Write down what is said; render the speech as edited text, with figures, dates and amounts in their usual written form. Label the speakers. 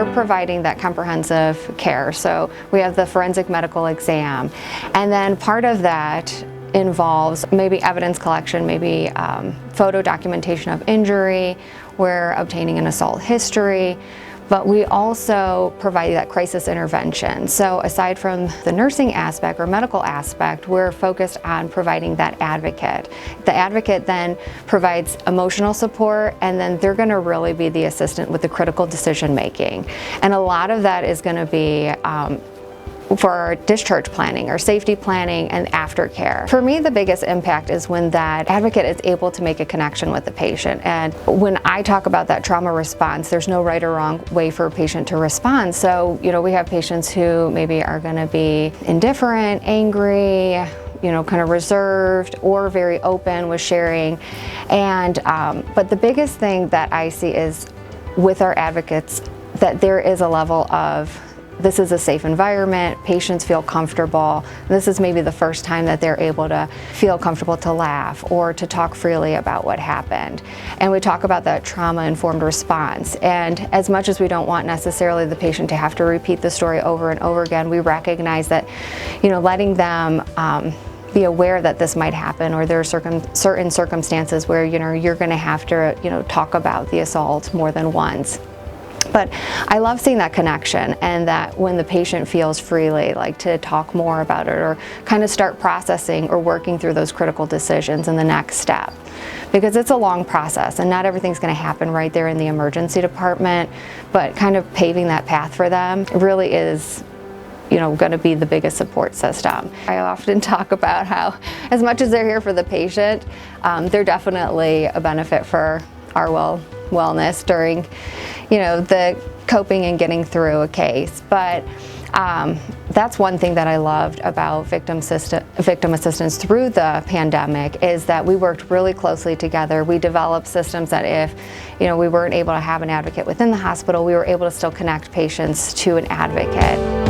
Speaker 1: we're providing that comprehensive care. So we have the forensic medical exam, and then part of that involves maybe evidence collection, maybe photo documentation of injury, we're obtaining an assault history, but we also provide that crisis intervention. So aside from the nursing aspect or medical aspect, we're focused on providing that advocate. The advocate then provides emotional support, and then they're going to really be the assistant with the critical decision making. And a lot of that is going to be for our discharge planning, our safety planning, and aftercare. For me, the biggest impact is when that advocate is able to make a connection with the patient. And when I talk about that trauma response, there's no right or wrong way for a patient to respond. So, we have patients who maybe are going to be indifferent, angry, kind of reserved, or very open with sharing. And but the biggest thing that I see is with our advocates that there is a level of, this is a safe environment, patients feel comfortable. This is maybe the first time that they're able to feel comfortable to laugh or to talk freely about what happened. And we talk about that trauma-informed response. And as much as we don't want necessarily the patient to have to repeat the story over and over again, we recognize that, letting them be aware that this might happen, or there are certain circumstances where, you're gonna have to, talk about the assault more than once. But I love seeing that connection, and that when the patient feels freely, like to talk more about it or kind of start processing or working through those critical decisions in the next step. Because it's a long process and not everything's going to happen right there in the emergency department, but kind of paving that path for them really is going to be the biggest support system. I often talk about how as much as they're here for the patient, they're definitely a benefit for our wellness during the coping and getting through a case. But that's one thing that I loved about victim assistance through the pandemic, is that we worked really closely together. We developed systems that if we weren't able to have an advocate within the hospital, we were able to still connect patients to an advocate.